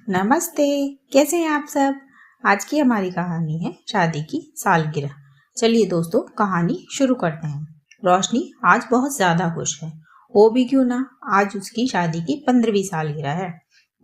नमस्ते। कैसे हैं आप सब। आज की हमारी कहानी है शादी की सालगिरह। चलिए दोस्तों कहानी शुरू करते हैं। रोशनी आज बहुत ज्यादा खुश है। वो भी क्यों ना, आज उसकी शादी की 15वीं सालगिरह है।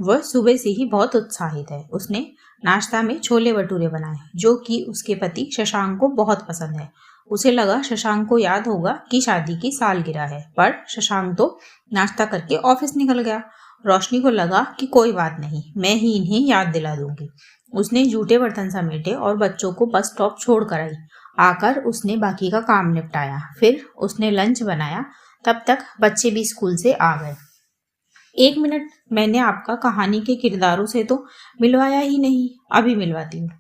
वह सुबह से ही बहुत उत्साहित है। उसने नाश्ता में छोले भटूरे बनाए जो कि उसके पति शशांक को बहुत पसंद है। उसे लगा शशांक को याद होगा कि शादी की सालगिरह है, पर शशांक तो नाश्ता करके ऑफिस निकल गया। रोशनी को लगा कि कोई बात नहीं, मैं ही इन्हें याद दिला दूंगी। उसने जूठे बर्तन समेटे और बच्चों को बस स्टॉप छोड़ कर आई। आकर उसने बाकी का काम निपटाया। फिर उसने लंच बनाया। तब तक बच्चे भी स्कूल से आ गए। 1 मिनट, मैंने आपका कहानी के किरदारों से तो मिलवाया ही नहीं, अभी मिलवाती हूँ।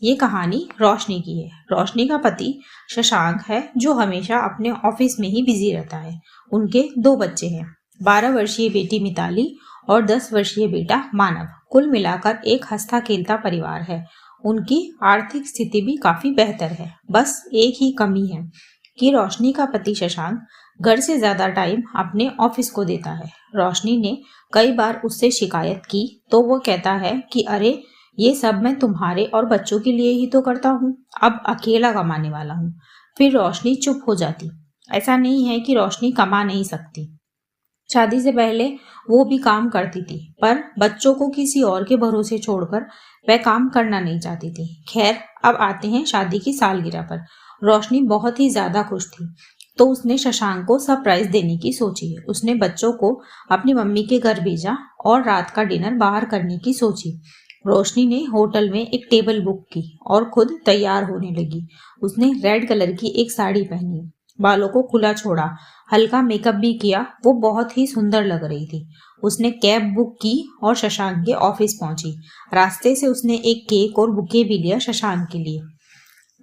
ये कहानी रोशनी की है। रोशनी का पति शशांक है जो हमेशा अपने ऑफिस में ही बिजी रहता है। उनके 2 बच्चे हैं, 12 वर्षीय बेटी मिताली और 10 वर्षीय बेटा मानव। कुल मिलाकर एक हंसता खेलता परिवार है। उनकी आर्थिक स्थिति भी काफी बेहतर है। बस एक ही कमी है कि रोशनी का पति शशांक घर से ज्यादा टाइम अपने ऑफिस को देता है। रोशनी ने कई बार उससे शिकायत की तो वो कहता है कि अरे, ये सब मैं तुम्हारे और बच्चों के लिए ही तो करता हूँ, अब अकेला कमाने वाला हूँ। फिर रोशनी चुप हो जाती। ऐसा नहीं है कि रोशनी कमा नहीं सकती। शादी से पहले वो भी काम करती थी, पर बच्चों को किसी और के भरोसे छोड़कर वह काम करना नहीं चाहती थी। खैर, अब आते हैं शादी की सालगिरह पर। रोशनी बहुत ही ज्यादा खुश थी, तो उसने शशांक को सरप्राइज देने की सोची है। उसने बच्चों को अपनी मम्मी के घर भेजा और रात का डिनर बाहर करने की सोची। रोशनी ने होटल में एक टेबल बुक की और खुद तैयार होने लगी। उसने रेड कलर की एक साड़ी पहनी, बालों को खुला छोड़ा, हल्का मेकअप भी किया। वो बहुत ही सुंदर लग रही थी। उसने कैब बुक की और शशांक के ऑफिस पहुंची। रास्ते से उसने एक केक और बुके भी लिया शशांक के लिए।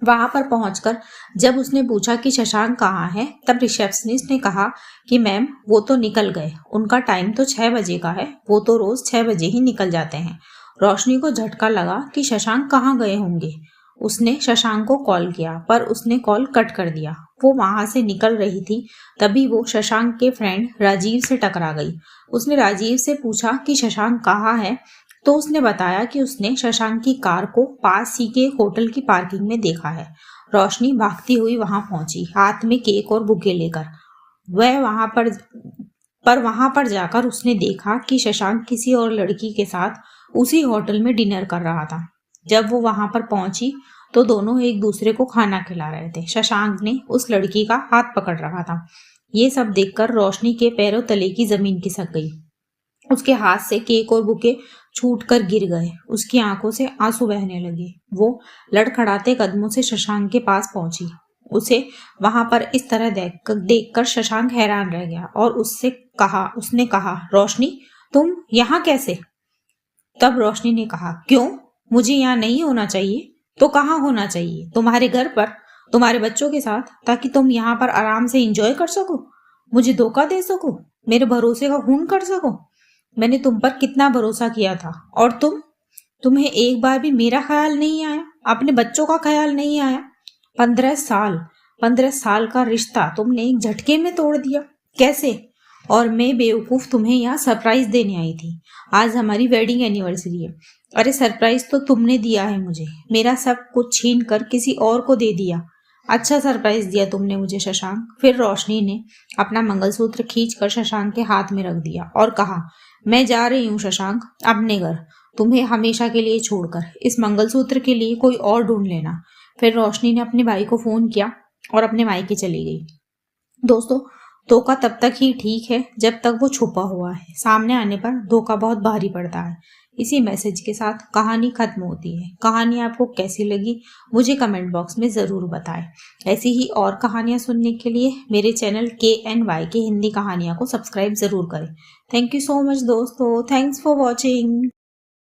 वहां पर पहुंचकर जब उसने पूछा कि शशांक कहाँ है, तब रिसेप्शनिस्ट ने कहा कि मैम, वो तो निकल गए, उनका टाइम तो 6 बजे का है, वो तो रोज 6 बजे ही निकल जाते हैं। रोशनी को झटका लगा कि शशांक कहाँ गए होंगे। उसने शशांक को कॉल किया, पर उसने कॉल कट कर दिया। वो वहां से निकल रही थी, तभी वो शशांक के फ्रेंड राजीव से टकरा गई। उसने राजीव से पूछा कि शशांक कहाँ है, तो उसने बताया कि उसने शशांक की कार को पास ही के होटल की पार्किंग में देखा है। रोशनी भागती हुई वहां पहुंची, हाथ में केक और बुके लेकर। वह वहां पर जाकर उसने देखा कि शशांक किसी और लड़की के साथ उसी होटल में डिनर कर रहा था। जब वो वहां पर पहुंची तो दोनों एक दूसरे को खाना खिला रहे थे। शशांक ने उस लड़की का हाथ पकड़ रखा था। ये सब देखकर रोशनी के पैरों तले की जमीन खिसक गई। उसके हाथ से केक और बुके छूट कर गिर गए। उसकी आंखों से आंसू बहने लगे। वो लड़खड़ाते कदमों से शशांक के पास पहुंची। उसे वहां पर इस तरह देखकर शशांक हैरान रह गया और उसने कहा, रोशनी, तुम यहाँ कैसे? तब रोशनी ने कहा, क्यों, मुझे यहाँ नहीं होना चाहिए तो कहाँ होना चाहिए? तुम्हारे घर पर, तुम्हारे बच्चों के साथ, ताकि तुम यहाँ पर आराम से एंजॉय कर सको, मुझे धोखा दे सको, मेरे भरोसे का खून कर सको। मैंने तुम पर कितना भरोसा किया था, और तुम्हें एक बार भी मेरा ख्याल नहीं आया, अपने बच्चों का ख्याल नहीं आया। 15 साल का रिश्ता तुमने एक झटके में तोड़ दिया, कैसे? और मैं बेवकूफ तुम्हें यहाँ सरप्राइज देने आई थी। आज हमारी वेडिंग एनिवर्सरी है। अरे, सरप्राइज तो तुमने दिया है मुझे, मेरा सब कुछ छीन कर किसी और को दे दिया। अच्छा सरप्राइज दिया तुमने मुझे शशांक। फिर रोशनी ने अपना मंगलसूत्र खींचकर शशांक के हाथ में रख दिया और कहा, मैं जा रही हूँ शशांक, अपने घर, तुम्हें हमेशा के लिए छोड़कर। इस मंगलसूत्र के लिए कोई और ढूंढ लेना। फिर रोशनी ने अपने भाई को फोन किया और अपने मायके चली गई। दोस्तों, धोखा तब तक ही ठीक है जब तक वो छुपा हुआ है, सामने आने पर धोखा बहुत भारी पड़ता है। इसी मैसेज के साथ कहानी खत्म होती है। कहानी आपको कैसी लगी मुझे कमेंट बॉक्स में जरूर बताएं। ऐसी ही और कहानियां सुनने के लिए मेरे चैनल KNY के हिंदी कहानियां को सब्सक्राइब जरूर करें। थैंक यू सो मच दोस्तों, थैंक्स फॉर वॉचिंग।